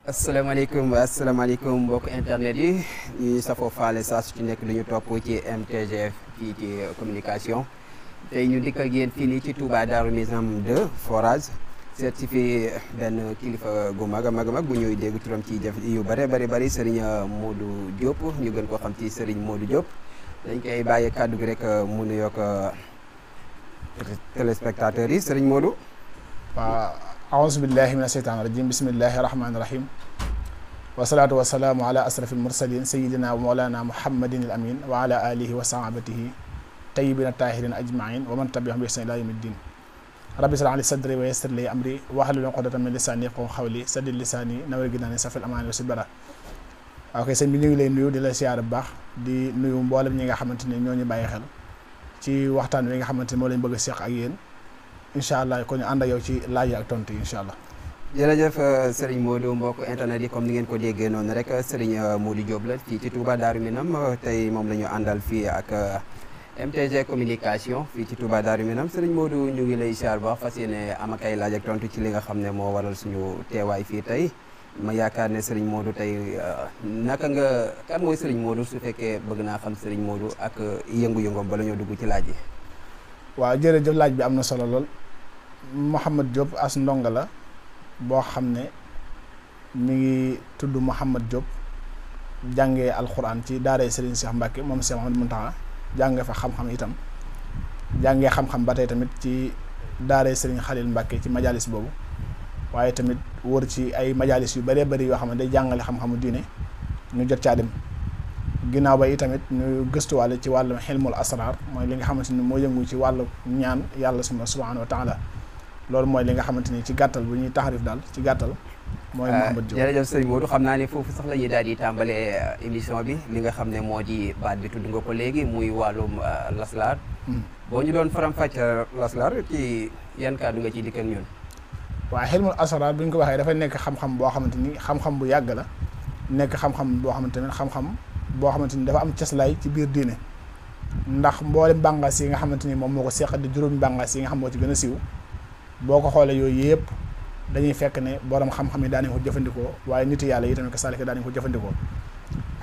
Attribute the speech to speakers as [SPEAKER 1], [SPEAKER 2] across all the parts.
[SPEAKER 1] asalaamaaleykum mbokk internet yi ñuy safoo faale saa su ci nekk lu ñu topp ci MTGF fii ci communication tey ñu dikk ak yéen fii nii ci Touba Darou Minam 2 forage seet si fi benn kilifa gu mag a mag bu ñuy dégg turam ci jëf yu bari Serigne Modou Diop ñu gën ko xam ci Serigne Modou Diop dañ koy bàyyi kàddu gi rek mu nuyoog téléspectateurs yi Serigne Modou.
[SPEAKER 2] waaw aouzu billahi mina sheytaani rajim bismillahi rahmaani rahim wasalaatu wasalaamu ala asrafil mursalin sayidina wa mawlana muhammadin al amin wa ala alihi wa sahabatihi tayyibina tahirin ajmain wa man tabiahum bi ihsan ila yawmi ddin rabbi shrah li sadri wa yassir li amri wahlul uqdatan min lisani yafqahu qawli saddid lisani nawwir jinaani safil amaani wa sibara ok sëñ bi ñu ngi lay nuyu di la siyaar bu baax di nuyu mboolem ñi nga xamante ne ñoo ñu bàyyi xel ci waxtaan wi nga xamante ne moo lañ bëgg a seq ak yéen incha allah ko ñu ànd ak yow ci laaj yi ak tontu yi incha allah.
[SPEAKER 1] jërëjëf Serigne Modou mbokk internet yi comme ni ngeen ko déggee noonu rek Serigne Modou Diop la fii ci Touba Darou Minam tey moom la ñu àndal fii ak MTG communication fii ci Touba Darou Minam Serigne Modou ñu ngi lay siyaar baax fas yéene am ak ay laaj ak tontu ci li nga xam ne moo waral suñu teewaay fii tey ma yaakaar ne Serigne Modou tey naka nga kan mooy Serigne Modou su fekkee bëgg naa xam Serigne Modou ak yëngu-yëngoom bala ñoo dugg ci laaj yi.
[SPEAKER 2] waaw jërëjëf laaj bi am na solo lool. Mouhamad Diop as ndongo la boo xam ne mi ngi tudd Mouhamad Diop jàngee alxuraan ci daaray Serigne Cheikh Mbacke moom Cheikh Mouhamadou Mountakha jàngee fa xam-xam itam jàngee xam-xam ba tey tamit ci daaray Serigne Khalil Mbacke ci majalis boobu waaye tamit wër ci ay majalis yu bëree bëri yoo xam ne day jàngale xam-xamu diine ñu jot caa dem ginnaaw ba itamit ñu gëstuwaale ci wàllu xilmul asrar mooy li nga xamante ni moo yëngu ci wàllu ñaan yàlla subhanahu wa taala loolu mooy li nga xamante ni ci gàttal bu ñuy taxarif daal ci gàttal mooy Mouhamad Diop.
[SPEAKER 1] jërëjëf Serigne Modou xam naa ne foofu sax la ñuy daal di tàmbalee émission bi li nga xam ne moo di baat bi tudd nga ko léegi muy wàllum laslar boo ñu doon faram-fàcce laslar ci yan kàddu nga ciy dikk ak ñun.
[SPEAKER 2] waaw xilmul asrar bu ñu ko waxee dafay nekk xam-xam boo xamante ni xam-xam bu yàgg la nekk xam-xam boo xamante ni boo xamante ni dafa am cëslaay ci biir diine ndax mboolem bàngaas yi nga xamante ni moom moo ko seq di juróomi bàngaas yi nga xam moo ci gën a siiw boo ko xoolee yooyu yëpp dañuy fekk ne borom xam-xam yi daanañ ko jëfandikoo waaye nit yàlla yi tamit ka saalika daanañ ko jëfandikoo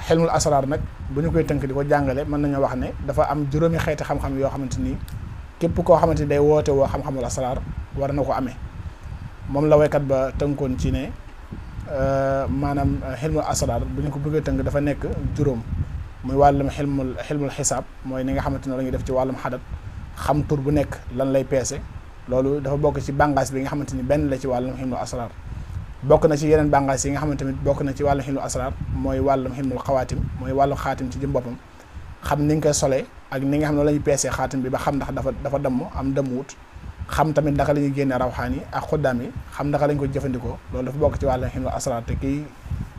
[SPEAKER 2] xilmul asrar nag bu ñu koy tënk di ko jàngale mën nañoo wax ne dafa am juróomi xeeti xam-xam yoo xamante ni képp koo xamante ni day woote woo xam-xamul asrar war na ko amee moom la waykat ba tënkoon ci ne maanaam xilmul asrar bu ñu ko bëggee tënk dafa nekk juróom muy wàllum xilmul xisaab mooy ni nga xamante ne la ñuy def ci wàllum xadat xam tur bu nekk lan lay peese loolu dafa bokk ci bàngaas bi nga xamante ni benn la ci wàllum xilmul asrar bokk na ci yeneen bàngaas yi nga xamante ni bokk na ci wàllum xilmul asrar mooy wàllum xilmul xawaatim mooy wàllum xaatim ci jëm boppam xam ni nga koy solee ak ni nga xam ne la ñuy peesee xaatim bi ba xam ndax dafa damm am damm wut xam tamit naka la ñuy génne rawxaan yi ak xuddaam yi xam naka lañ ko jëfandikoo loolu dafa bokk ci wàllum xilmul asrar te kii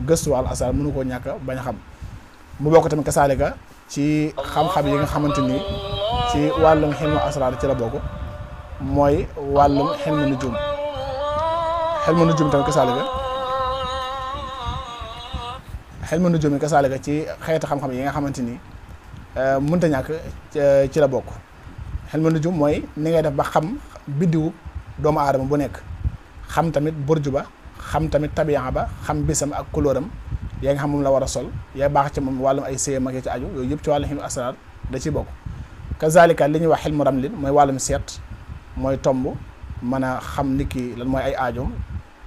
[SPEAKER 2] gëstu wàllu asrar mënu koo ñàkk bañ a xam mu bokk tamit kasaalika ci xam-xam yi nga xamante ni ci wàllum xilmul asrar ci la bokk mooy wàllum xilmu nujum tamit kasaalika ci xeeti xam-xam yi nga xamante ni mënta ñàkk ci la bokk xilmu nujum mooy ni ngay def ba xam biddiwu doomu aadama bu nekk xam tamit burju ba xam tamit tabiya ba xam bisam ak couleuram yaa nga xam moom la war a sol yaa baax ci moom wàllum ay séyam ak ci aju yooyu yëpp ci wàllum xilmu asrar da ciy bokk kazalika li ñuy wax xilmu ramlin mooy wàllum seet mooy tomb mën a xam nit ki lan mooy ay aajoom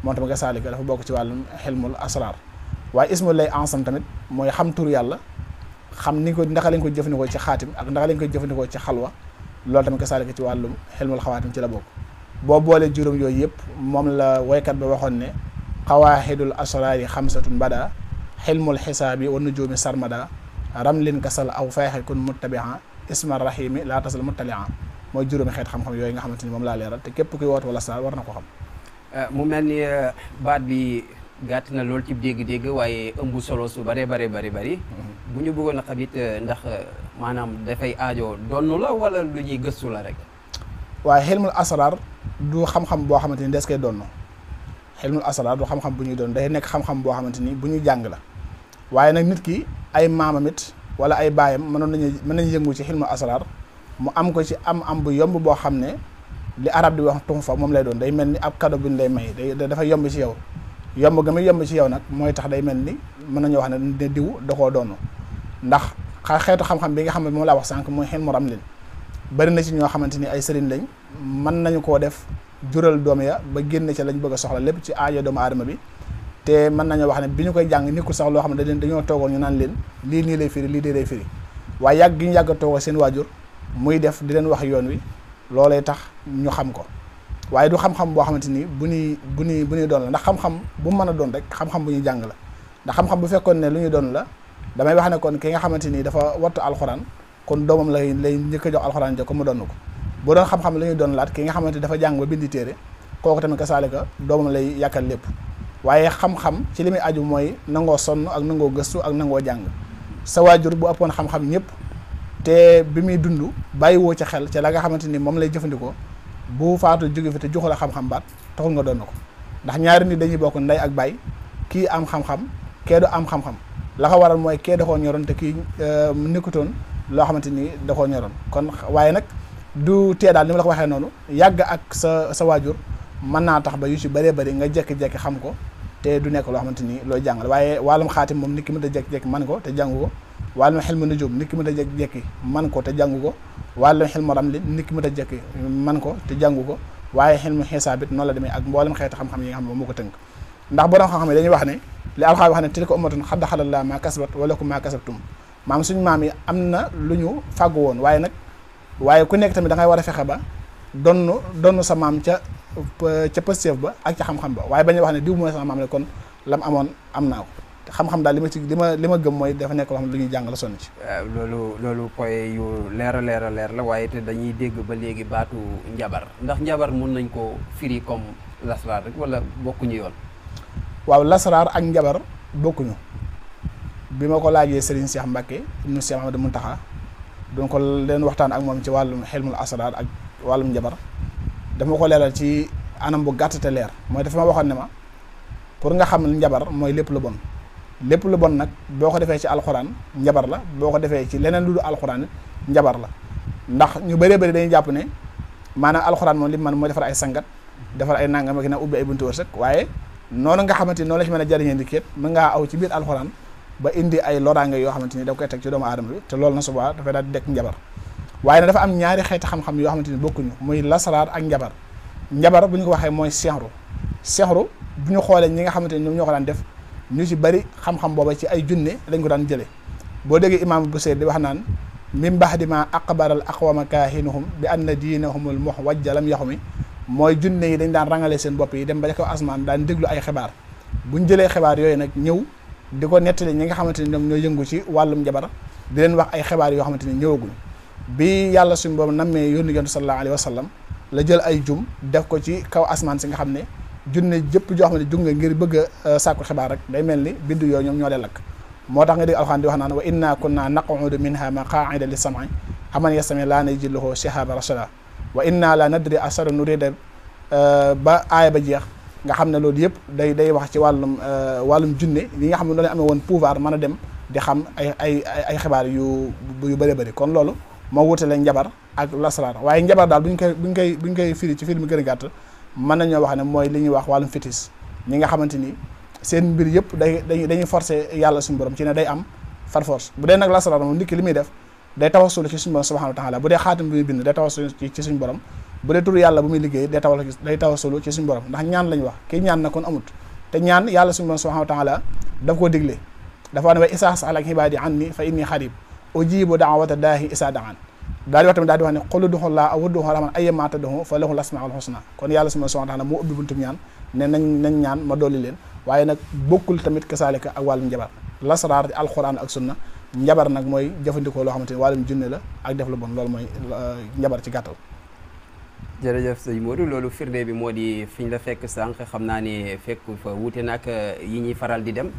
[SPEAKER 2] moom tamit kazalika dafa bokk ci wàllum xilmul asrar waaye ismul lay ansam tamit mooy xam tur yàlla xam ni ko ndaka lañ ko jëfandikoo ci xaatim ak ndaka lañ koy jëfandikoo ci xalwa loolu tamit kasaalika ci wàllum xilmul xawaatim ci la bokk boo boolee juróom yooyu yëpp moom la woykat ba waxoon ne xawaahidul asraari xamsatun bada xilmul xisaabi wa nujuumi sarmada ramlin kasal aw fayxi kun muttabia isma rahimi laa tasal muttalia mooy juróomi xeet xam-xam yooyu nga xamante ni moom laa leeral te képp kuy woote wala sar war na ko xam.
[SPEAKER 1] mu mel ni baat bi gàtt na lool ci dégg-dégg waaye ëmb solo su bëree bëri bu ñu bëggoon a xam it ndax maanaam dafay aajo donnu la wala lu ñuy gëstu la rek.
[SPEAKER 2] waaye xilmul asrar du xam-xam boo xamante ni des koy donnu xilmul asrar du xam-xam bu ñuy doon day nekk xam-xam boo xamante ni bu ñuy jàng la waaye nag nit ki ay maamam it wala ay baayam mën nañu yëngu ci xilmul asrar mu am ko ci am bu yomb boo xam ne li arab di wax tuxfa moom lay doon day mel ni ab cadeau bu ñu lay may day dafa yomb ci yow yomb ga muy yomb ci yow nag mooy tax day mel ni mën nañoo wax ne diw da koo doon ndax xeetu xam-xam bi nga xam ne moom laa wax sànq mooy xel mu ram leen bari na ci ñoo xamante ni ay sëriñ lañ mën nañu koo def jural doom ya ba génn ca lañ bëgg a soxla lépp ci aajo doomu aadama bi te mën nañoo wax ne bi ñu koy jàng nekkul sax loo xam ne dañoo toogoon ñu naan leen lii nii lay firi lii dee lay firi waaye yàgg gi ñu yàgg a toogoo seen waajur muy def di leen wax yoon wi loolee tax ñu xam ko waaye du xam-xam boo xamante ni bu ñuy doon la ndax xam-xam bu mën a doon rek xam-xam bu ñuy jàng la ndax xam-xam bu fekkoon ne lu ñu doon la damay wax ne kon ki nga xamante ni dafa wattu alxuraan kon doomam lay njëkk a jox alxuraan ko mu doon ko bu doon xam-xam la ñuy doon laat ki nga xamante ni dafa jàng ba bindi téere kooku tamit ka saalika doomam lay yàkkal lépp waaye xam-xam ci li muy aju mooy nangoo sonn ak nangoo gëstu ak nangoo jàng sa waajur bu ëppoon xam-xam ñëpp te bi muy dund bàyyiwoo ca xel ca la nga xamante ni moom lay jëfandikoo bu faatu jóge fi te joxu la xam-xam baat taxul nga doon ko ndax ñaari nit dañuy bokk ndey ak baay kii am xam-xam kee du am xam-xam la ko waral mooy kee da koo ñoroon te kii nekkutoon loo xamante ni da koo ñoroon kon waaye nag du tee daal ni ma la ko waxee noonu yàgg ak sa waajur mën naa tax ba yu ci bëree bëri nga jekki-jekki xam ko te du nekk loo xamante ni looy jàngal waaye wàllum xaatim moom nit ki mën a jekki-jekki man ko te jàngu ko wàllum xel mu nujum nit ki mën a jekki-jekki man ko te jàngu ko wàllum xel mu ramli nit ki mën a jekki man ko te jàngu ko waaye xel mu xisaabit noonu la demee ak mboolem xeeti xam-xam yi nga xam ne moo ko tënk ndax borom xam-xam yi dañuy wax ne li alxames wax ne tilka ummatun qad xalat lahaa maa kasabat wa lakum maa kasabtum maam suñu maam yi am na lu ñu fàggu woon waaye ku nekk tamit da ngay war a fexe ba donn sa maam ca pësteef ba ak ca xam-xam ba waaye bañ a wax ne diw mooy sama maam ne kon lam amoon am naa ko te xam-xam daal li ma gëm mooy dafa nekk loo xam ne lu ñuy jàng la sonn ci
[SPEAKER 1] loolu point yu leer a leer la waaye te dañuy dégg ba léegi baatu njabar ndax njabar mun nañ ko firi comme lasraar rek wala bokkuñu yoon
[SPEAKER 2] waaw lasraar ak njabar bokkuñu bi ma ko laajee Serigne Cheikh Mbacke ibnu Cheikh Mamadou Muntaxa donc leen waxtaan ak moom ci wàllum xilmul asraar ak wàllum njabar dafa ma ko leeral ci anam bu gàtt te leer mooy dafa ma waxoon ne ma pour nga xam njabar mooy lépp lu bon nag boo ko defee ci alxuraan njabar la boo ko defee ci leneen lu dul alxuraan njabar la ndax ñu bëree bëri dañuy jàpp ne maanaam alxuraan moom li man mooy defar ay sangat defar ay nangam ak na ubbi ay buntu wërsëg waaye noonu nga xamante ni noonu la ci mën a jariñee ndikéet mën ngaa aw ci biir alxuraan ba indi ay loraange yoo xamante ni da koy teg ci doomu aadama bi te loolu na subaa dafay daal di dekk njabar waaye nag dafa am ñaari xeeti xam-xam yoo xamante ni bokkuñu muy lasaraar ak njabar bu ñu ko waxee mooy sexru bu ñu xoolee ñi nga xamante ni ñoom ñoo ko daan def ñu ci bari xam-xam booba ci ay junne lañ ko daan jële boo déggee imaam Buseyri di wax naan min ba'di ma aqbaral aqwama kaahinuhum bi anna diinahumul muhwajja lam yaxumi mooy junne yi dañ daan rangale seen bopp yi dem ba ca kaw asmaan daan déglu ay xibaar buñ jëlee xibaar yooyu nag ñëw di ko nettali ñi nga xamante ni ñoom ñoo yëngu ci wàllum njabar di leen wax ay xibaar yoo xamante ni ñëwaguñ bi yàlla suñu boobu nammee yónni yonent sallallahu alayhi wa sallam la jël ay jum def ko ci kaw asmaan si nga xam ne junne jëpp joo xam ne jug nga ngir bëgg a sàkku xibaar rek day mel ni bindu yooyu ñoom ñoo leen lakk moo tax nga dégg alxuraan di wax naan wa inna kunna naqudu minha maqaida li sam'i xaman yastami laa najillahu shihaba rasada wa inna la nadri asara nurida ba aaya ba jeex nga xam ne loolu yëpp day wax ci wàllum junne yi nga xam ne loolu amee woon pouvoir mën a dem di xam ay xibaar yu bëri bëri kon loolu moo wutale njabar ak lasraar waaye njabar daal buñ koy firi ci firi mi gën a gàtt mën nañoo wax ne mooy li ñuy wax wàllum fétiche ñi nga xamante ni seen mbir yëpp dañuy forcer yàlla suñu borom ci ne day am far force bu dee nag lasraar moom nit ki li muy def day tawassul ci suñu borom subhanahu wa taala bu dee xaatim bi muy bind day tawassul ci suñu borom bu dee turu yàlla bu muy liggéey day tawassul ci suñu borom ndax ñaan lañ wax kii ñaan na kon amut te ñaan yàlla suñu borom subhanahu wa taala daf koo digle dafa ne wa isaa sa'alaka ibaadi anni fa inni xarib ujibu da'wata daahi isaa da'an daal di wax tamit daal di wax ne qul ud'ullaaha aw ud'u rahmaan ayyammaa tad'uu fa lahul asmaa'ul husnaa kon yàlla subhaanahu wa taala moo ubbi buntum ñaan ne nañ ñaan ma dolli leen waaye nag bokkul tamit kasaalika ak wàllum njabar lasraar alxuraan ak sunna njabar nag mooy jëfandikoo loo xamante ni wàllum junne la ak def lu bon loolu mooy njabar ci gàttal.
[SPEAKER 1] jërëjëf sëñ Modou loolu firnde bi moo di fi ñu la fekk sànq xam naa ne fekk fa wuute nag yi ñuy faral di dem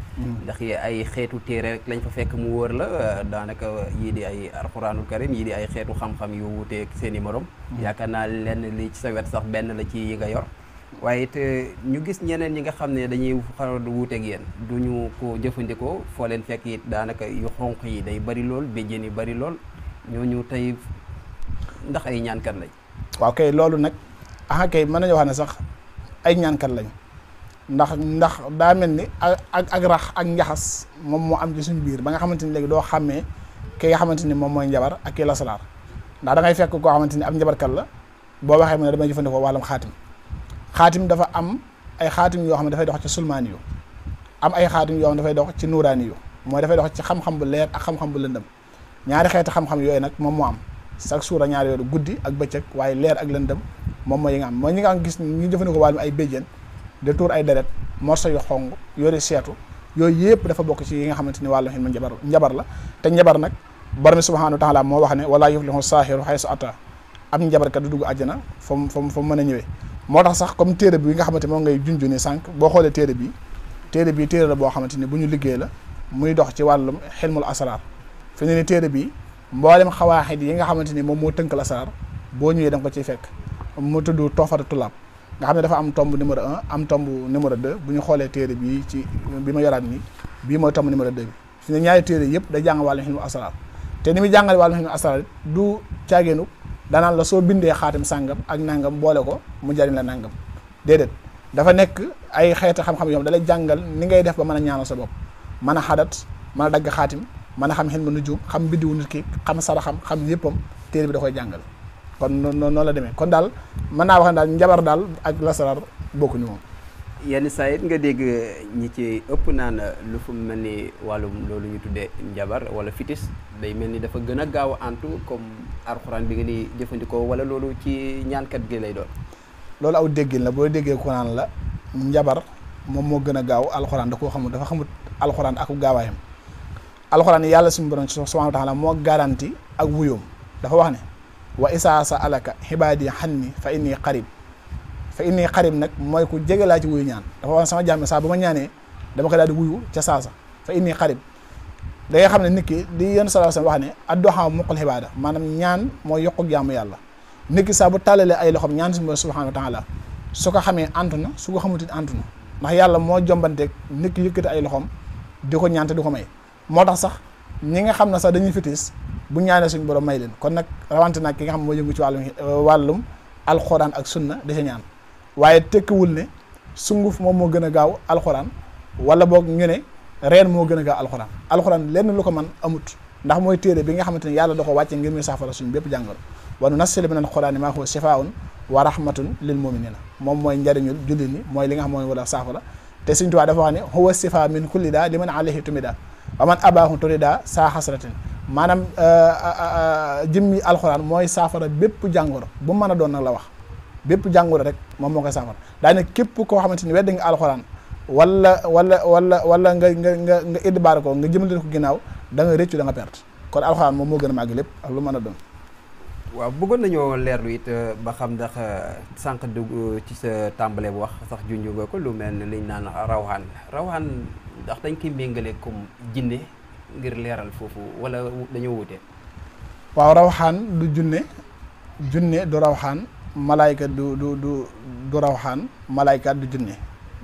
[SPEAKER 1] ndax ay xeetu téere rek lañ fa fekk mu wóor la daanaka yii di ay alxuraanul karim yii di ay xeetu xam-xam yu wuuteeg seen i morom yaakaar naa lenn li ci sa wet sax benn la ci yi nga yor waaye it ñu gis ñeneen ñi nga xam ne dañuy faral di wuuteeg yéen duñu ko jëfandikoo foo leen fekk it daanaka yu xonq yi day bari lool béjjén yi bari lool ñooñu tey ndax ay ñaankat lañ.
[SPEAKER 2] waaw kay loolu nag kay mën nañu wax ne sax ay ñaankat lañ ndax daa mel ni ak rax ak njaxas moom moo am ci suñ biir ba nga xamante ni léegi doo xàmmee ki nga xamante ni moom mooy njabar ak kii lasaraar ndax da ngay fekk koo xamante ni ab njabarkat la boo waxee mu ne damay jëfandikoo wàllum xaatim dafa am ay xaatim yoo xam ne dafay dox ci sulmaani yu am ay xaatim yoo xam ne dafay dox ci nuuraani yu mooy dafay dox ci xam-xam bu leer ak xam-xam bu lëndëm ñaari xeeti xam-xam yooyu nag moom moo am chaque jour a ñaari yooyu guddi ak bëccëg waaye leer ak lëndëm moom mooy yi nga am mooy ñi nga gis ñu jëfandikoo wàllum ay béjjén de tuur ay deret morso yu xong yori seetu yooyu yëpp dafa bokk ci yi nga xamante ni wàllum xilmu njabar la te njabar nag borom subhanahu wa taala moo wax ne wala yuflihu saahiru haysu ata am njabarkat du dugg àjjana fa mu mën a ñëwee moo tax sax comme téere bi nga xamante moom ngay junjuni sànq boo xoolee téere bi téere la boo xamante ni bu ñu liggéey la muy dox ci wàllum xilmul asrar fi ne ni téere bi mboolem xawaaxit yi nga xamante ni moom moo tënkal asrar boo ñëwee da nga ko ciy fekk mu tudd toofata tulaab nga xam ne dafa am tomb numéro 1 am tomb numéro 2 bu ñu xoolee téere bi ci bi ma yoraat nii bii mooy tomb numéro 2 bi fi ne ñaari téere yëpp day jàng wàllum xilmul asrar te ni muy jàngale wàllum xilmul asrar du caageenu danaan la soo bindee xaatim sàngam ak nangam boole ko mu jariñ la nangam déedéet dafa nekk ay xeeti xam-xam yoo xam da lay jàngal ni ngay def ba mën a ñaanal sa bopp mën a xadat mën a dagg xaatim mën a xam xilmu nujum xam biddiwu nit ki xam saraxam xam yëppam téere bi da koy jàngal kon noonu la demee kon daal mën naa wax ne daal njabar daal ak lasaraar bokkuñu moom.
[SPEAKER 1] yenn saa it nga dégg ñi ci ëpp naan lu fu mel ni wàllum loolu ñu tuddee njabar wala fitis day mel ni dafa gën a gaaw a antu comme alxuraan bi nga ni jëfandikoo wala loolu ci ñaankat gi lay doon.
[SPEAKER 2] loolu aw déggin la boo déggee ko naan la njabar moom moo gën a gaaw alxuraan da koo xamul dafa xamut alxuraan ak gaawaayam alxuraan yàlla suñu borom subhaanahu wa taala moo garanti ak wuyoom dafa wax ne wa isaa sa alaka xibaadi xanni fa inni xarib nag mooy ku jege laa ci wuyu ñaan dafa wax sama jàmm saa bu ma ñaanee dama ko daal di wuyu ca saasa fa inni xarib da ngay xam ne nit ki di yenn sallallahu alayhi wasallam wax ne adduha muqul xibaada maanaam ñaan mooy yokku jaamu yàlla nit ki saa bu tàllalee ay loxoom ñaan suñu borom subhanahu wa taala su ko xamee antu na su ko xamutit antu na ndax yàlla moo jombanteeg nit ki yëkkati ay loxoom di ko ñaan te di ko may moo tax sax ñi nga xam ne sax dañuy fitis bu ñaanee suñu borom may leen kon nag rawante nag ki nga xam moo yëngu ci wàllum alxuraan ak sunna di ca ñaan waaye tekkiwul ne sunguf moom moo gën a gaaw alxuraan wala boog ñu ne reen moo gën a gaaw alxuraan lenn lu ko man amut ndax mooy téere bi nga xamante ne yàlla da ko wàcce ngir muy saafara suñu bépp jàngoro wa nunazzilu mina alxuraani maa huwa shifaa'un wa rahmatun lil mu'miniina moom mooy njariñul jullit ñi mooy li nga xam mooy wala saafara te Sëriñ Tuubaa dafa wax ne huwa shifaa min kulli daa liman alayhi tumida wa man abaahu turida saa xasratin maanaam jëmmi alxuraan mooy saafara bépp jàngoro bu mën a doon nag la wax bépp jàngoro rek moom moo koy saafara daane képp koo xamante ni weddi nga alxuraan wala nga idbaar ko nga jëmale ko ginnaaw da nga rëccu da nga perte kon alxuraan moom moo gën a màgg lépp ak lu mën a doon.
[SPEAKER 1] waaw bëggoon nañoo leerlu it ba xam ndax sànq dugg ci sa tàmbale bu wax sax junju nga ko lu mel ne liñ naan rawxaan ndax dañ koy méngale comme jinne ngir leeral foofu wala dañoo wutee.
[SPEAKER 2] waaw rawxaan du junne du rawxaan malaayka du rawxaan malaayka du junne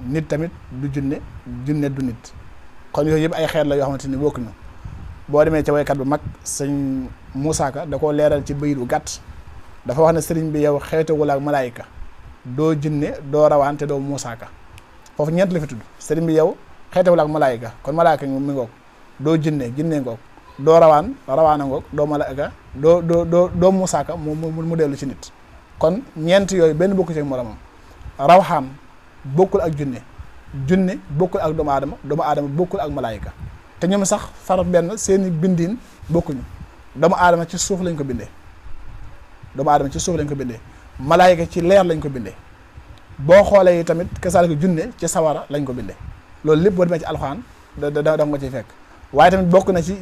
[SPEAKER 2] nit tamit du junne du nit kon yooyu yëpp ay xeet la yoo xamante ni bokkuñu boo demee ca waykat bu mag sëñ Moussa Ka da koo leeral ci bayit bu gàtt dafa wax ne sëriñ bi yow xeetewul ak malaayka doo junne doo rawaan te doo Moussa Ka foofu ñeent la fi tudd sëriñ bi yow xeetewul ak malaayka kon malaayka mi ngoog doo junne ngoog doo rawaana ngoog doo malaayka doo Moussa Ka mu dellu ci nit kon ñeent yooyu benn bokku ci ak moromam rawxaan bokkul ak junne bokkul ak doomu aadama bokkul ak malaayika te ñoom sax far benn seeni bindiin bokkuñu doomu aadama ci suuf lañ ko bindee malaayika ci leer lañ ko bindee boo xoolee yi tamit kasaalika junne ci sawara lañ ko bindee loolu lépp boo demee ci alxuraan da nga ciy fekk waaye tamit bokk na ci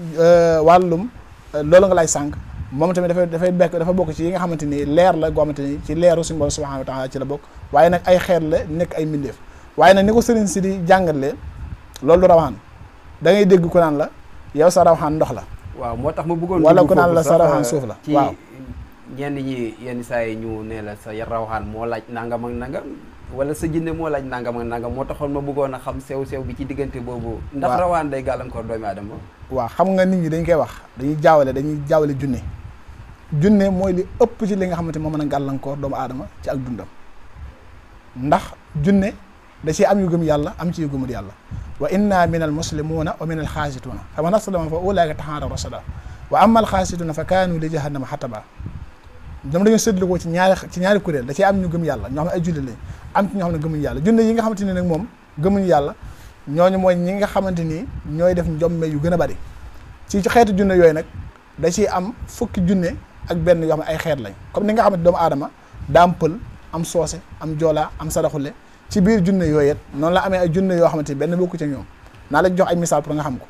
[SPEAKER 2] wàllum loolu nga lay sànq moom tamit dafa bokk ci yi nga xamante ni leer la goo xamante ni ci leeru suñu borom subhanahu wa taala ci la bokk waaye nag ay xeet la nekk ay mbindeef waaye nag ni ko sëriñ si di jàngalee loolu du rawxaan da ngay dégg ku naan la yow sa rawxaan ndox la.
[SPEAKER 1] waaw moo tax ma bëggoon.
[SPEAKER 2] wala ku naan la sa rawxaan suuf la. waaw
[SPEAKER 1] ci ñenn ñi yenn saa yi ñu ne la sa rawxaan moo laaj nangam ak nangam wala sa jinne moo laaj nangam ak nangam moo taxoon ma bëggoon a xam sew bi ci diggante boobu. ndax rawxaan day gàllankoor doomu aadama.
[SPEAKER 2] waaw xam nga nit ñi dañ koy wax dañuy jaawale junne mooy li ëpp ci li nga xamante moo mën a gàllankoor doomu aadama ci ak dundam ndax junne da ciy am yu gëm yàlla am ci yu gëmul yàlla wa inna min al muslimuna wa min al xaasituuna fa man aslama fa ulaika taxaaraw rasada wa amma al xaasituuna fa kaanu li jahannama xataba dama dañoo séddlu ko ci ñaari kuréel da ciy am ñu gëm yàlla ñoo xam ne ay julli lañ am ci ñoo xam ne gëmuñu yàlla junne yi nga xamante ni nag moom gëmuñu yàlla ñooñu mooy ñi nga xamante ni ñooy def njomme yu gën a bari ci xeetu junne yooyu nag da ciy am fukki junne ak benn yoo xam ne ay xeet lañ comme ni nga xamante doomu aadama daa am pël am soose am joolaa am saraxule ci biir junne yooyu it noonu la amee ay junne yoo xamante ni benn bokku ca ñoom naa la jox ay misaal pour nga xam ko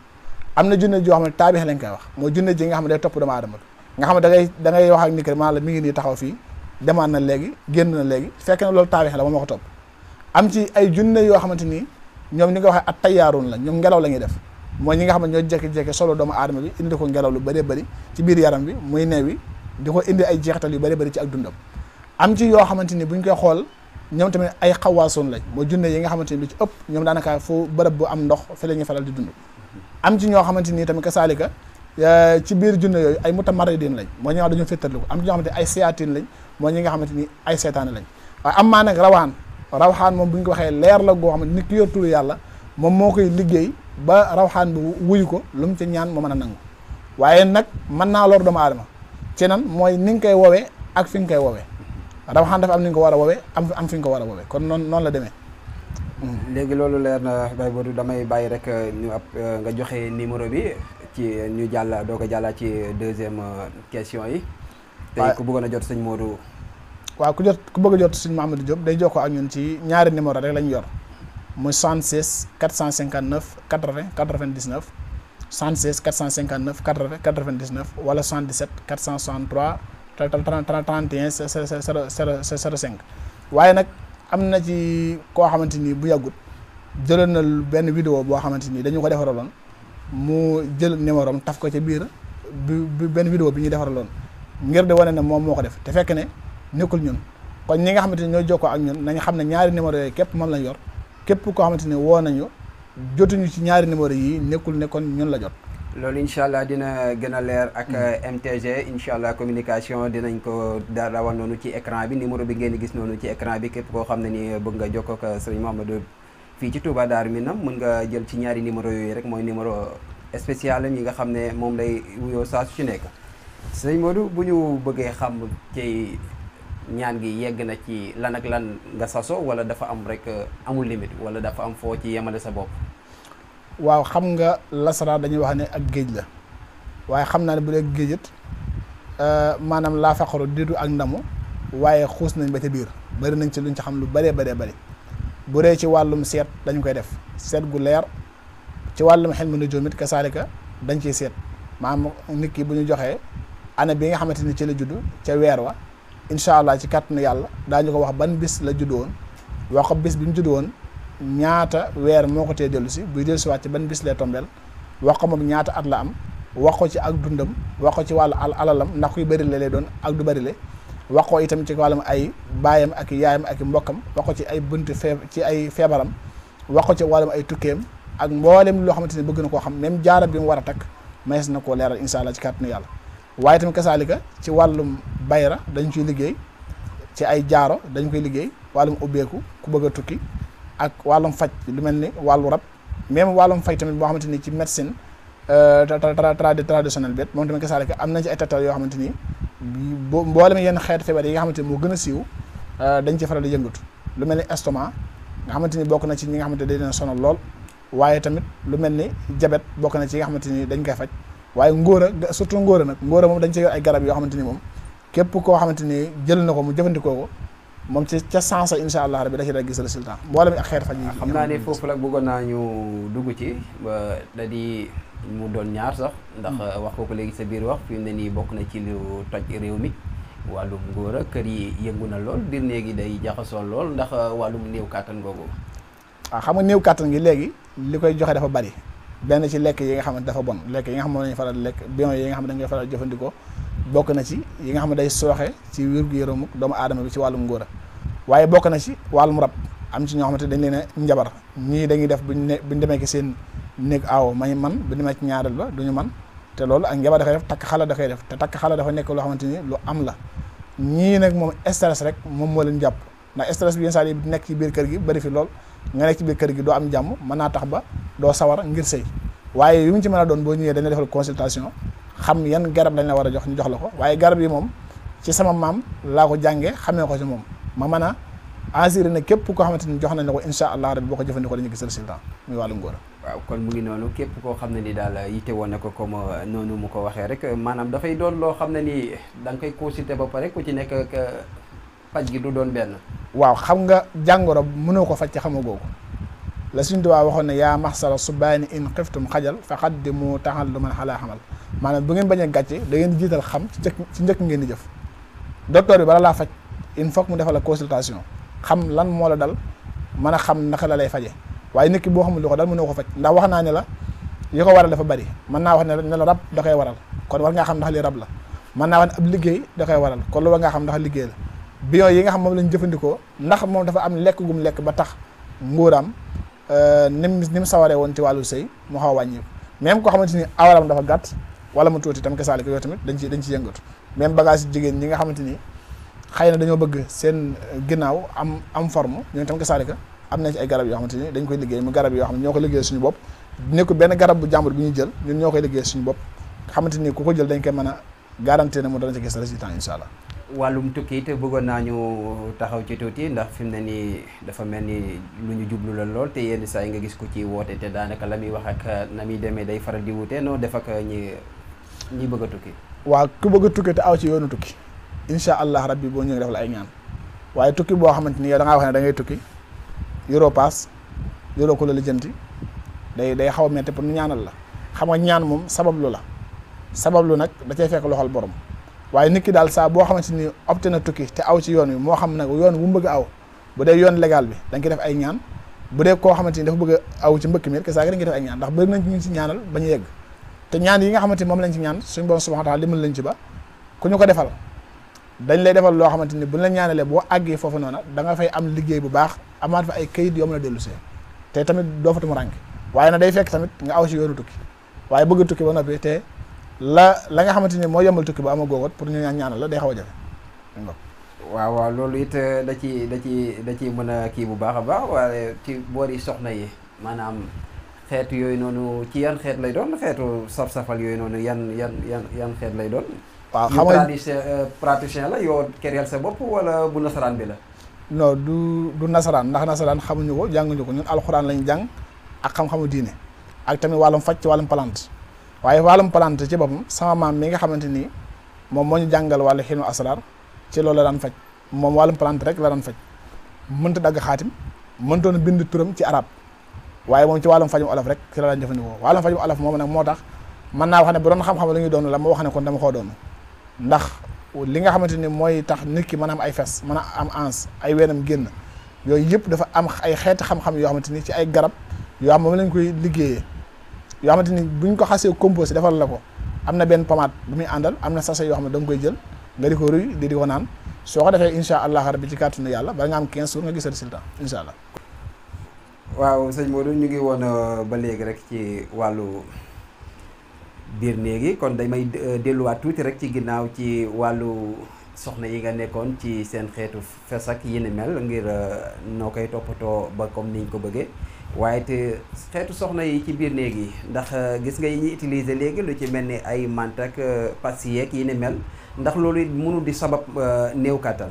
[SPEAKER 2] am na junne joo xam ne taabix lañ koy wax mooy junne ji nga xam ne day topp doomu aadama nga xam ne da ngay wax ak nit ki maa la mi ngi nii taxaw fii demaan na léegi génn na léegi fekk na loolu taabix la moom moo ko topp am ci ay junne yoo xamante ni ñoom ñi nga waxee at tayyaaroon la ñoom ngelaw la ñuy def mooy ñi nga xam ne ñoo jékki-jékki solo doomu aadama bi indi ko ngelaw lu bëree bëri ci biir yaram bi muy neewi di ko indi ay jeexital yu bëree bëri ci ak dundam am ci yoo xamante ni buñ koy xool ñoom tamit ay xawaasoon lañ mooy junne yi nga xamante ni lu ci ëpp ñoom daanaka fu bërëb bu am ndox fi la ñuy faral di dund am ci ñoo xamante ni tamit kasaalika ci biir junne yooyu ay mutamarridin lañ mooy ñi nga xam dañoo féttarlu ko am ci ñoo xamante ni ay siyaatin lañ mooy ñi nga xamante ni ay seetaane lañ waaye am maa nag rawxaan moom bu ñu ko waxee leer la goo xam ne nit ki yor turu yàlla moom moo koy liggéey ba rawxaan bi wuyu ko lu mu ci ñaan moo mën a nangu waaye nag mën naa lor doomu aadama ci nan mooy ni nga koy woowee ak fi nga koy woowee rawxaan dafa am ni nga ko war a woowee am fi nga ko war a woowee kon noonu la demee.
[SPEAKER 1] léegi loolu leer na Baye Modou damay bàyyi rek ñu nga joxe numéro bi ci ñu jàll doo ko jàllaa ci deuxième question yi. tey ku bëggoon a jot sëñ Modou.
[SPEAKER 2] waaw ku bëgg a jot sëñ Mouhamadou Diop day jokkoo ak ñun ci ñaari numéro rek lañ yor muy 76 459 80 99 76 459 80 99 wala 77 463 31 05 waaye nag am na ci koo xamante ni bu yàggut jëloon na benn vidéo boo xamante ni dañu ko defaraloon mu jël numéro am taf ko ca biir bi benn vidéo bi ñuy defaraloon ngir de wane ne moom moo ko def te fekk ne nekkul ñun kon ñi nga xamante ni ñooy jokkoo ak ñun nañu xam ne ñaari numéro yooyu képp moom lañ yor képp koo xamante ni woo nañu jotuñu ci ñaari numéro yi nekkul ne kon ñun la jot.
[SPEAKER 1] loolu incha allah dina gën a leer ak MTG incha allah communication dinañ ko darawal noonu ci écran bi numéro bi ngeen di gis noonu ci écran bi képp koo xam ne ni bëgg nga jokkoo ak sëriñ Mouhamadou fii ci Touba Darou Minam mën nga jël ci ñaari numéro yooyu rek mooy numéro spécial yi nga xam ne moom lay wuyoo saa su ci nekk. sëriñ Modou bu ñu bëggee xam ci ñaan gi yegg na ci lan ak lan nga saso wala dafa am rek amul limite wala dafa am foo ci yemale sa bopp.
[SPEAKER 2] waaw xam nga lasara dañuy wax ne ak géej la waaye xam naa ne bu dee géejit maanaam laa faqaru diitu ak ndamu waaye xuus nañ ba ca biir bari nañ ci luñ ci xam lu bëree bëri bu dee ci wàllum seet dañu koy def seet gu leer ci wàllum xel mu nu joomit kasaalika dañ ciy seet maanaam nit ki bu ñu joxee année bi nga xamante ni ci la juddu ca weer wa incha allah ci kàttanu yàlla daañu ko wax ban bis la juddu woon wax ko bis bi mu juddu woon ñaata weer moo ko tee dellu si buy dellu si waat ci ban bis lay tombeel wax ko moom ñaata at la am wax ko ci ak dundam wax ko ci wàllu alalam ndax kuy bëri lay doon ak du bëri le wax ko itam ci wàllum ay baayam ak yaayam ak mbokkam wax ko ci ay bunti ci ay feebaram wax ko ci wàllum ay tukkeem ak mboolem loo xamante ni bëgg na koo xam même jaara bi mu war a takk mayees na koo leeral incha allah ci kàttanu yàlla waaye tamit kasaalika ci wàllum bayra dañu ciy liggéey ci ay jaaro dañu koy liggéey wàllum ubbeeku ku bëgg a tukki ak wàllum faj lu mel ni wàllu rab même wàllum faj tamit boo xamante ni ci médecine traditionnel bet moom tamit kasaalika am nañ ci ay tegtal yoo xamante ni mboolem yenn xeetu feebar yi nga xamante ni moo gën a siiw dañ ci faral di yëngatu lu mel ni estomac nga xamante ni bokk na ci ñi nga xamante ni dañ leen sonal lool waaye tamit lu mel ni diabète bokk na ci yi nga xamante ni dañ koy faj waaye ngóora surtout ngóora nag ngóora moom dañ ci yor ay garab yoo xamante ni moom képp koo xamante ni jël na ko mu jëfandikoo ko moom ci ca sens incha allah rabbi da ci da gis résultat mboolem ak xeet faj yi
[SPEAKER 1] xam naa ne foofu la bëggoon naa ñu dugg ci ba da di mu doon ñaar sax ndax wax ko léegi sa biir wax fi mu ne nii bokk na ci lu toj réew mi wàllum ngóora kër yi yëngu na lool biir néegi day jaxasoo lool ndax wàllum néew kàttan googu
[SPEAKER 2] waaw xam nga néew kàttan gi léegi li koy joxe dafa bari benn ci lekk yi nga xamante dafa bon lekk yi nga xam ne lañu faral lekk bion yi nga xam ne dañ koy faral jëfandikoo bokk na ci yi nga xam ne day sooxe ci wér-gu-yaramu doomu aadama bi ci wàllum ngóora waaye bokk na ci wàllum rab am ci ñoo xamante dañ leen a njabar ñii dañuy def buñ demee ki seen néeg aaw may man bu demee ci ñaareel ba duñu man te loolu ak njabar dafay def takk xala da koy def te takk xala dafa nekk loo xamante ni lu am la ñii nag moom stress rek moom moo leen jàpp ndax stress bi yenn saa yi nekk ci biir kër gi bari fi lool nga nekk ci biir kër gi doo am jàmm mën naa tax ba doo sawar ngir sëy waaye yu mu ci mën a doon boo ñëwee dañ la defal consultation xam yan garab lañ la war a jox ñu jox la ko waaye garab yi moom ci sama maam laa ko jàngee xamee ko ci moom ma mën a assuré ne képp koo xamante ni jox nañ la ko incha allah rabbi boo ko jëfandikoo dañu gis résultat muy wàllum góor.
[SPEAKER 1] waaw kon mu ngi noonu képp koo xam ne ni daal yitte woon na ko comme noonu mu ko waxee rek maanaam dafay doon loo xam ne ni da nga koy consulter ba pare ku ci nekk paj gi du doon benn.
[SPEAKER 2] waaw xam nga jàngoro mënoo ko faj ci xamagoo ko la suñu tubaab waxoon ne yaa maxsara subaani in xiftum xajal fa xaddimu taxalluman xalaa xamal maanaam bu ngeen bañ a gàcce da ngeen jiital xam ci njëkk ngeen di jëf docteur bi bala laa faj il faut mu defal la consultation xam lan moo la dal mën a xam naka la lay faje waaye nit ki boo xamul li ko dal mënoo ko faj ndax wax naa ne la yi ko waral dafa bari mën naa wax ne la rab da koy waral kon war ngaa xam ndax li rab la mën naa wax ne ab liggéey da koy waral kon lu war ngaa xam ndax liggéey la bion yi nga xam moom lañ jëfandikoo ndax moom dafa am lekk gum lekk ba tax ngóoraam ni mu sawaree woon ci wàllu sëy mu xaw a wàññi même koo xamante ni awaram dafa gàtt wala mu tuuti tam kesaali ko yooyu tamit dañ ci yëngatu même bagage jigéen ñi nga xamante ni xëy na dañoo bëgg seen ginnaaw am forme ñoom tam kesaali ko am na ci ay garab yoo xamante ni dañ koy liggéey mu garab yoo xam ne ñoo ko liggéey suñu bopp nekkul benn garab bu jàmbur bi ñuy jël ñun ñoo koy liggéey suñu bopp xamante ni ku ko jël dañ koy mën a garantir ne mu dana ci gis résultat incha allah.
[SPEAKER 1] wàllum tukki it bëggoon naa ñu taxaw ci tuuti ndax fi mu ne nii dafa mel ni lu ñu jublu la lool te yenn saa yi nga gis ko ci woote te daanaka la muy wax ak na muy demee day faral di wute noo def ak ñi bëgg a tukki.
[SPEAKER 2] waaw ku bëgg a tukki te aw ci yoonu tukki incha allah rabbi boo ñëwee def la ay ñaan waaye tukki boo xamante ni yow da ngaa wax ne da ngay tukki yoroo paas yoroo ko la lijjanti day xaw a métti pour ñu ñaanal la xam nga ñaan moom sabablu la sabablu nag da cay fekk loxol borom. waaye nit ki daal saa boo xamante ni opté na tukki te aw ci yoon wi moo xam nag yoon bu mu bëgg a aw bu dee yoon légal bi dañ koy def ay ñaan bu dee koo xamante ni dafa bëgg a aw ci mbëkk mi ke saa gi dañ koy def ay ñaan ndax bëri nañ ñu ci ñaanal ba ñu yegg te ñaan yi nga xamante ni moom lañ ci ñaan suñu borom subhanahu wa ta'ala limal lañ ci ba ku ñu ko defal dañ lay defal loo xamante ni buñ la ñaanalee boo àggee foofu noonu da nga fay am liggéey bu baax amaat fa ay kayit yoo mën a dellu see te tamit doo fa tumu rànk waaye nag day fekk tamit nga aw ci yoonu tukki waaye bëgg tukki ba noppi te la nga xamante ni moo yombal tukki ba ama googot pour ñu ñaanal la day xaw a jafe.
[SPEAKER 1] waaw loolu it da ci mën a kii bu baax a baax waaye ci boori soxna yi maanaam xeetu yooyu noonu ci yan xeet lay doon xeetu saf-safal yooyu noonu yan xeet lay doon.
[SPEAKER 2] waaw xam nga
[SPEAKER 1] praticien la yoo kereel sa bopp wala bu nasaraan bi la.
[SPEAKER 2] non du nasaraan ndax nasaraan xamuñu ko jànguñu ko ñun alxuraan lañ jàng ak xam-xamu diine ak tamit wàllum faj ci wàllum plante. waaye wàllum plante ci boppam sama maam mi nga xamante ni moom moo ñu jàngal wàllu xilmu asrar ci loolu la daan faj moom wàllum plante rek la daan faj mënta dagg xaatim mëntoon bind turam ci arab waaye moom ci wàllum fajum olof rek ci la daan jëfandikoo wàllum fajum olof moom nag moo tax mën naa wax ne bu doon xam-xam la ñuy doon la ma wax ne kon dama koo doon ndax li nga xamante ni mooy tax nit ki mën a am ay fes mën a am ans ay weenam génn yooyu yëpp dafa am ay xeeti xam-xam yoo xamante ni ci ay garab yoo xam moom lañ koy liggéeyee yoo xamante ni buñ ko xasee composé defal la ko am na benn pommade bu muy àndal am na sachet yoo xam ne da nga koy jël nga di ko ruy di ko naan soo ko defee incha allah rabbi ci kàttanu yàlla bala nga am 15 jours nga gis résultat incha allah.
[SPEAKER 1] waaw sëñ Modou ñu ngi woon ba léegi rek ci wàllu biir néegi kon damay delluwaat tuuti rek ci ginnaaw ci wàllu soxna yi nga nekkoon ci seen xeetu fes ak yi ni mel ngir noo koy toppatoo ba comme niñ ko bëggee. waaye te xeetu soxna yi ci biir néeg yi ndax gis nga yi ñuy utiliser léegi lu ci mel ni ay mant ak pass yeeg yi ni mel ndax loolu it mënul di sabab néew kàttan.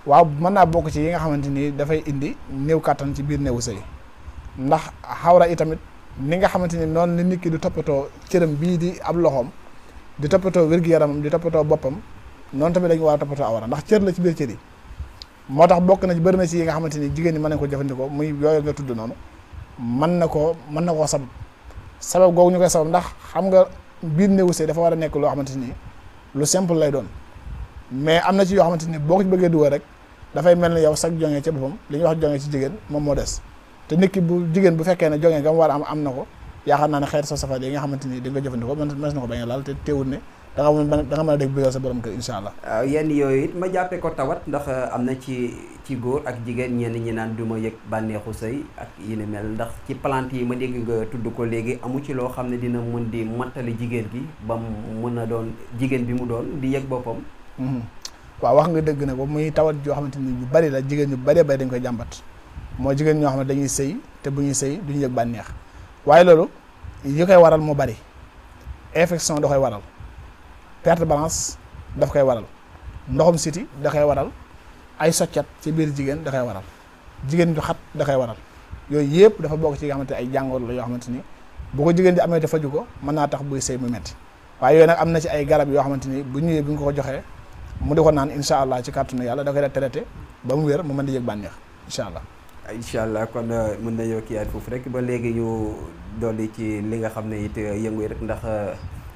[SPEAKER 2] waaw mën naa bokk ci yi nga xamante ni dafay indi néew kàttan ci biir néewu sëy ndax xawra yi tamit ni nga xamante ni noonu la nit ki di toppatoo cëram bii di ab loxoom di toppatoo wér-gu-yaramam di toppatoo boppam noonu tamit dañu war a toppatoo awra ndax cër la ci biir cër yi. moo tax bokk na ci bëri na ci yi nga xamante ni jigéen ñi mën nañ ko jëfandikoo muy yooyu nga tudd noonu mën na koo sabab googu ñu koy sabab ndax xam nga biir néewu sëy dafa war a nekk loo xamante ni lu simple lay doon mais am na ci yoo xamante ni boo ko ci bëggee dugal rek dafay mel ni yow sax jonge ca boppam li ñuy wax jonge ci jigéen moom moo des te nit ki bu jigéen bu fekkee ne jonge nga mu war a am na ko yaakaar naa ne xeet sa safar yi nga xamante ni di nga jëfandikoo mën na ko bañ a laal te teewul ne da nga mën a dégg bëggal sa borom kër incha allah.
[SPEAKER 1] waaw yenn yooyu it ma jàppee ko tawat ndax am na ci góor ak jigéen ñenn ñi naan du ma yëg bànneexu sëy ak yi ni mel ndax ci plante yi ma dégg nga tudd ko léegi amu ci loo xam ne dina mën di mattali jigéen gi ba mu mën a doon jigéen bi mu doon di yëg boppam.
[SPEAKER 2] waaw wax nga dëgg na ko muy tawat joo xamante ni ñu bari la jigéen ñu bari dañ koy jàmbat mooy jigéen ñoo xam ne dañuy sëy te bu ñuy sëy duñu yëg bànneex waaye loolu yi koy waral moo bari infection da koy waral perte balance daf koy waral ndoxum siti da koy waral ay soccet ci biir jigéen da koy waral jigéen ju xat da koy waral yooyu yëpp dafa bokk ci nga xamante ay jàngoro la yoo xamante ni bu ko jigéen di amee te faju ko mën naa tax buy sëy mu metti waaye yooyu nag am na ci ay garab yoo xamante ni bu ñëwee bi nga ko joxee mu di ko naan incha allah ci kàttanu yàlla da koy da traité ba mu wér mu mën di yëg bànneex incha allah.
[SPEAKER 1] incha allah kon mën nañoo kiiwaat foofu rek ba léegi ñu dolli ci li nga xam ne it yëngu yi rek ndax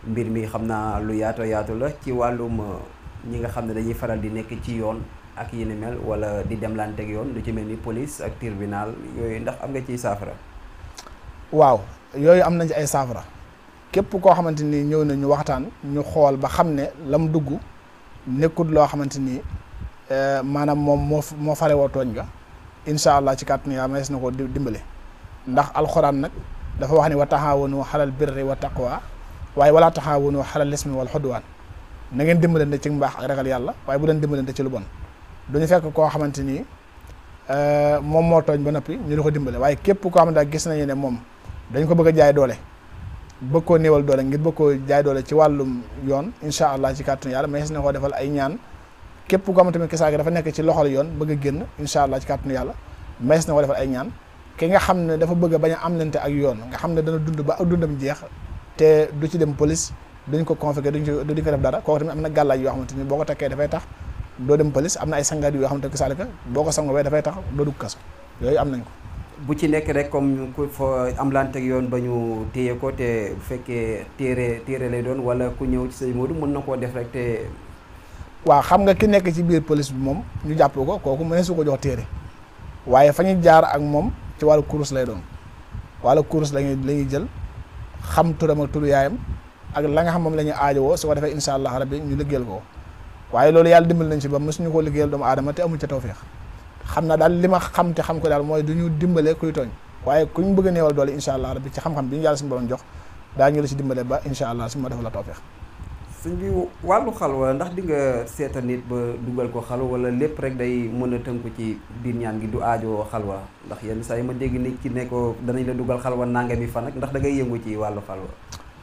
[SPEAKER 1] mbir mi xam naa lu yaatu la ci wàllum ñi nga xam ne dañuy faral di nekk ci yoon ak yi ni mel wala di demlanteeg yoon lu ci mel ni police ak tribunal yooyu ndax am nga ciy saafara.
[SPEAKER 2] waaw yooyu am nañ ci ay saafara képp koo xamante ni ñëw na ñu waxtaan ñu xool ba xam ne la mu dugg nekkul loo xamante ni maanaam moom moo fare woo tooñ nga incha allah ci kàttanu Yàlla manees na ko dimbale ndax alxuraan nag dafa wax ni wa taxaawanu xalal birri wa taqwa waaye wala taxaawanu xalal ismi wal xudwaan na ngeen dimbalante ci mbaax ak ragal yàlla waaye bu leen dimbalante ci lu bon duñu fekk koo xamante ni moom moo tooñ ba noppi ñu di ko dimbale waaye képp koo xamante ne gis nañu ne moom dañ ko bëgg a jaay doole bëgg koo néewal doole ngir bëgg koo jaay doole ci wàllum yoon incha allah ci kàttanu Yàlla manees na koo defal ay ñaan képp koo xamante ni kisaagi dafa nekk ci loxol yoon bëgg a génn incha allah ci kàttanu Yàlla manees na koo defal ay ñaan ki nga xam ne dafa bëgg a bañ a amlante ak yoon nga xam ne dana dund ba ak dundam jeex te du ci dem police duñ ko confisqué duñ ko def dara kooku tamit am na gàllaaj yoo xamante ni boo ko takkee dafay tax doo dem police am na ay sangaat yoo xamante ni kisaalika boo ko sangoo dafay tax doo dugg kaso yooyu am nañ ko.
[SPEAKER 1] bu ci nekk rek comme ku fa amlante ak yoon ba ñu téye ko te bu fekkee téere lay doon wala ku ñëw ci Sëñ Modou mën na koo def rek te.
[SPEAKER 2] waaw xam nga ki nekk ci biir police bi moom ñu jàpp ko kooku mënee su ko jox téere waaye fa ñu jaar ak moom ci wàllu kurus lay doon wàllu kurus la ñuy jël xam turam ak turu yaayam ak la nga xam moom la ñuy aajowoo su ko defee incha allah rabbi ñu liggéeyal ko waaye loolu yàlla dimbal nañ ci ba mësuñu ko liggéeyal doomu aadama te amuñ ca tawfeex xam na daal li ma xam te xam ko daal mooy du ñu dimbale kuy tooñ waaye ku ñu bëgg a néewal doole incha allah rabbi ci xam-xam bi ñu yàlla suñu borom jox daañu la ci dimbale ba incha allah su ma defal la tawfeex.
[SPEAKER 1] sëñ bi wàllu xalwa ndax di nga seeta nit ba dugal ko xalwa wala lépp rek day mën a tënku ci biir ñaan gi du aajo xalwa ndax yenn saa yi ma dégg nit ci ne ko danañ la dugal xalwa nangami fan ak ndax da ngay yëngu ci wàllu xalwa.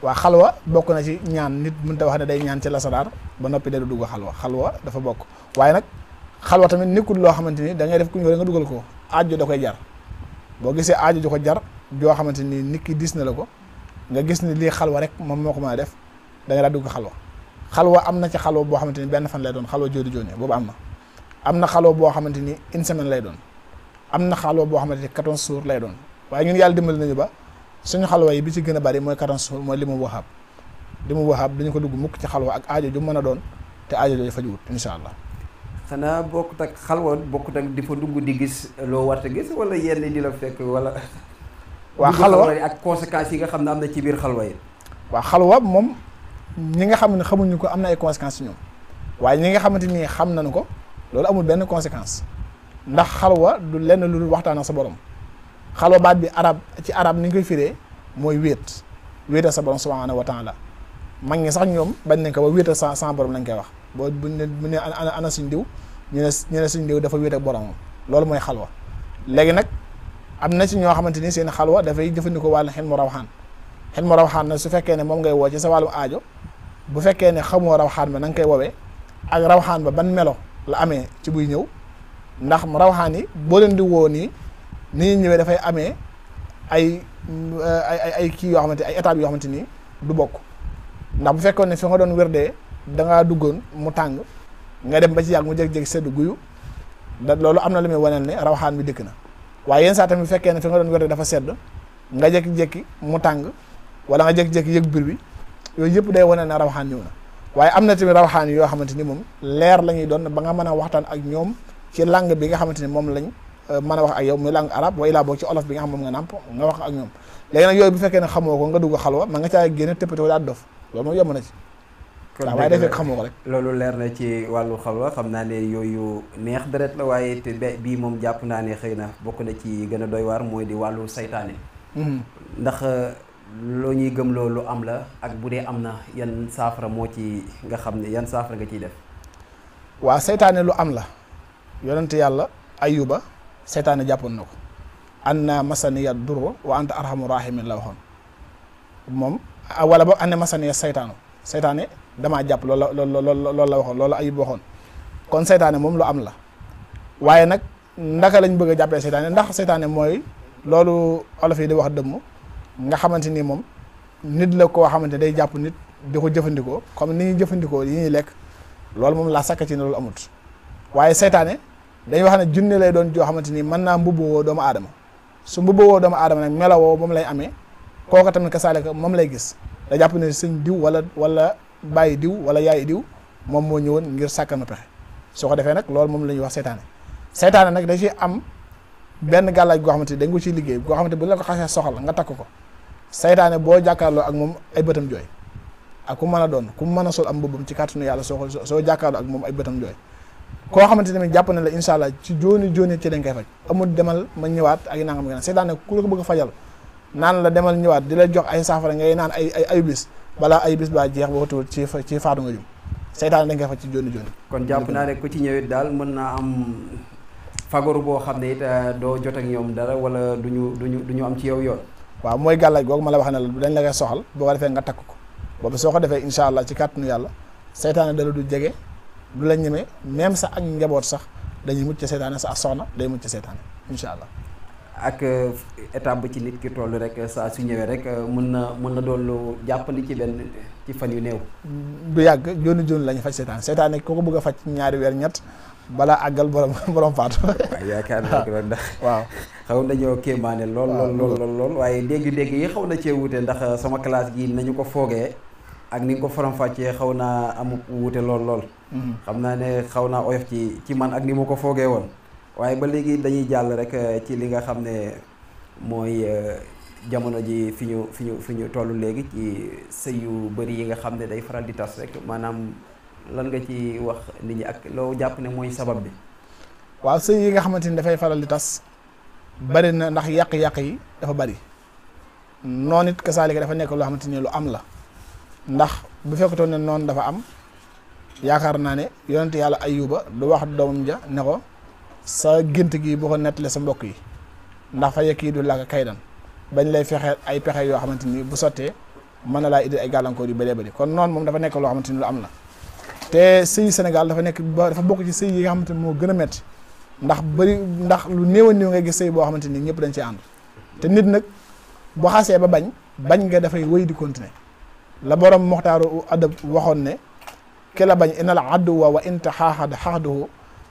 [SPEAKER 2] waa xalwa bokk na ci ñaan nit mënut a wax ne day ñaan ci lasaraar ba noppi day dugg xalwa dafa bokk waaye nag xalwa tamit nekkul loo xamante ni da ngay def ku ñëw nga dugal ko aajo da koy jar boo gisee aajo ju ko jar joo xamante ni nit ki dis na la ko nga gis ni lii xalwa rek moom moo ko mën a def da nga daa dugg xalwa am na ci xalwa boo xamante ni benn fan lay doon xalwa jóodi jóoni boobu am na xalwa boo xamante ni une semaine lay doon am na xalwa boo xamante ni 14 jours lay doon waaye ñun yàlla dimbali nañu ba suñu xalwa yi bi ci gën a bari mooy 14 jours mooy li mu waxaab dañu ko dugg mukk ci xalwa ak aajo ju mën a doon te aajo jooju fajuwut incha allah.
[SPEAKER 1] xanaa bokkut ak xalwa bokkut ak di fa dugg di gis loo warta gis wala yenn di la fekk wala.
[SPEAKER 2] waa xalwa
[SPEAKER 1] ak conséquences yi nga xam ne am na ci biir xalwa yi.
[SPEAKER 2] waa xalwa moom ñi nga xam ne xamuñu ko am na ay conséquences ci ñoom waaye ñi nga xamante ni xam nañu ko loolu amul benn conséquence ndax xalwa du lenn lu dul waxtaan ak sa borom xalwa baat bi arab ni ñu koy firee mooy wéetal sa borom subhanahu wa taala mag ñi sax ñoom bañ nañ ko ba wéetal sa borom lañ koy wax boo bu ne ana suñ diw ñu ne suñ diw dafa wéet ak boromam loolu mooy xalwa léegi nag am na ci ñoo xamante ni seen xalwa dafay jëfandikoo wàllu xel mu rawxaan na su fekkee ne moom ngay woo ci sa wàllu aajo bu fekkee ne xamoo rawxaan ba na nga koy woowee ak rawxaan ba ban melo la amee ci buy ñëw ndax rawxaan yi boo leen di woo nii ni ñuy ñëwee dafay amee ay kii yoo xamante ay étapes yoo xamante ni du bokk ndax bu fekkoon ne fi nga doon wérdee da ngaa duggoon mu tàng nga dem ba ci yàgg mu jékki-jékki sedd guyu loolu am na lu muy waneel ne rawxaan bi dëkk na waaye yenn saa tamit bu fekkee ne fi nga doon wérdee dafa sedd nga jékki-jékki mu tàng wala nga jékki-jékki yëg bir bi yooyu yëpp day wane ne rawxaan ñëw na waaye am na tamit rawxaan yoo xamante ni moom leer la ñuy doon ba nga mën a waxtaan ak ñoom ci langue bi nga xamante ni moom lañ mën a wax ak yow muy langue arabe wa ilaa boog ci olof bi nga xam moom nga nàmp nga wax ak ñoom léegi nag yooyu bu fekkee ne xamoo ko nga dugg xalwa ma nga caa génne tëppati daal dof loolu moom yomb na ci waaw waaye day fekk xamoo ko rek
[SPEAKER 1] loolu leer na ci wàllu xalwa xam naa ne yooyu neex deret la waaye te bii moom jàpp naa ne xëy na bokk na ci gën a doy waar mooy di wàllu saytaane ndax loo ñuy gëm loolu am la ak bu dee am na yan saafara moo ci nga xam ne yan saafara nga ciy def
[SPEAKER 2] waaw saytaane lu am la yonent yàlla ayuba saytaane jàppoon na ko anna masaniya durru wa anta arhamu rahimin la waxoon moom wala boog anna masaniya saytaane damaa jàpp loolu la waxoon loolu Ayub waxoon kon saytaane moom lu am la waaye nag ndaka lañ bëgg a jàppee saytaane ndax saytaane mooy loolu olof yi di wax dëmm nga xamante ni moom nit la koo xamante day jàpp nit di ko jëfandikoo comme ni ñuy jëfandikoo yi ñuy lekk loolu moom laa sakk ci ne loolu amut waaye saytaane dañuy wax ne junne lay doon joo xamante ni mën naa mbubboo doomu aadama su mbubboo doomu aadama nag melawoo moom lay amee kooku tamit ka saalika moom lay gis da jàpp ne sëñ diw wala bàyyi diw wala yaayi diw moom moo ñëwoon ngir sàkkal ma pexe su ko defee nag loolu moom la ñuy wax saytaane nag da ciy am benn gàllaaj goo xamante ni dañ ko ciy liggéey goo xamante bu la ko xasee soxal nga takk ko saytaane boo jàkkaarloo ak moom ay bëtam jooy ak ku mën a doon ku mën a sol am mbubbam ci kàttanu yàlla soo jàkkaarloo ak moom ay bëtam jooy koo xamante tamit jàpp na la incha allah ci jooni ci dañ koy faj amul demal ma ñëwaat ak nangam nga saytaane ku la ko bëgg a fajal naan la demal ñëwaat di la jox ay saafara ngay naan ay bis balaa ay bis baa jeex boo tuur ci faatu nga jum saytaane dañ koy faj ci jooni
[SPEAKER 1] kon jàpp naa ne ku ci ñëwit daal mën naa am fagaru boo xam ne it doo jot ak ñoom dara wala duñu am ci yow yoon.
[SPEAKER 2] waaw mooy gàllaaj googu ma la wax ne la dañ la koy soxal boo ko defee nga takk ko boobu soo ko defee incha allah ci kàttanu yàlla saytaane dala du jege du la ñeme même sax ak njaboot sax dañuy mucc ci saytaane sa ak soxna day mucc ci saytaane incha allah.
[SPEAKER 1] ak étape ba ci nit ki toll rek saa su ñëwee rek mën na doon lu jàppandi ci fan yu néew.
[SPEAKER 2] du yàgg jooni la ñu faj saytaane koo ko bëgg a faj ñaari weer ñett. balaa àggal borom faatu.
[SPEAKER 1] waaw yaakaar naa ko ndax.
[SPEAKER 2] waaw
[SPEAKER 1] xaw nañoo kéemaane lool waaye dégg-dégg yi xaw na cee wuute ndax sama classe gi nañu ko foogee ak ni nga ko faram-fàccee xaw naa amu wuute lool. xam naa ne xaw naa oyof ci man ak ni ma ko foogee woon. waaye ba léegi dañuy jàll rek ci li nga xam ne mooy jamono ji fi ñu toll léegi ci sëy yu bëri yi nga xam ne day faral di tas rek maanaam. lan nga ci wax nit ñi ak loo jàpp ne mooy sabab bi.
[SPEAKER 2] waaw sëy yi nga xamante ni dafay faral di tas bari na ndax yàq-yàq yi dafa bari noonu it kasaalika dafa nekk loo xamante ni lu am la ndax bu fekkatoon ne noonu dafa am yaakaar naa ne yonent yàlla Ayuba du wax doomam ja ne ko sa gént gi boo ko nettale sa mbokk yi ndax fa yekk yi du laka kaydan bañ lay fexe ay pexe yoo xamante ni bu sottee mën na laa indi ay gàllankoor yu bëree bëri kon noonu moom dafa nekk loo xamante ni lu am la. te sëy Sénégal dafa bokk ci sëy yi nga xamante ni moo gën a metti ndax lu néew a néew ngay gis sëy boo xamante ni ñëpp dañ ci ànd te nit nag boo xasee ba bañ nga dafay wéy di continuer la borom moxtaaru adab waxoon ne ki la bañ inal adduwa wa inta xaaxad xaaxduhu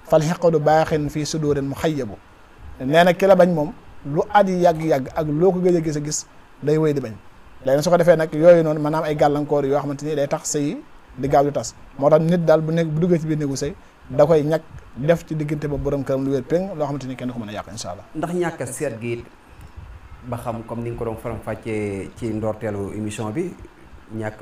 [SPEAKER 2] fal xeqadu baaxin fii sudurin mu xayyabu nee na ki la bañ moom lu at yi yàgg-yàgg ak loo ko gëj a gis day wéy di bañ léegi su ko defee nag yooyu noonu maanaam ay gàllankoor yoo xamante ni day tax sëy di gaaw di tas moo tax nit daal bu duggee ci biir néegu sëy da koy ñàkk def ci diggante ba borom këram lu wér péng loo xamante ni kenn ko mën a yàq incha allah.
[SPEAKER 1] ndax ñàkk a seet gi ba xam comme ni nga ko doon faram fàccee ci ndorteelu émission bi ñàkk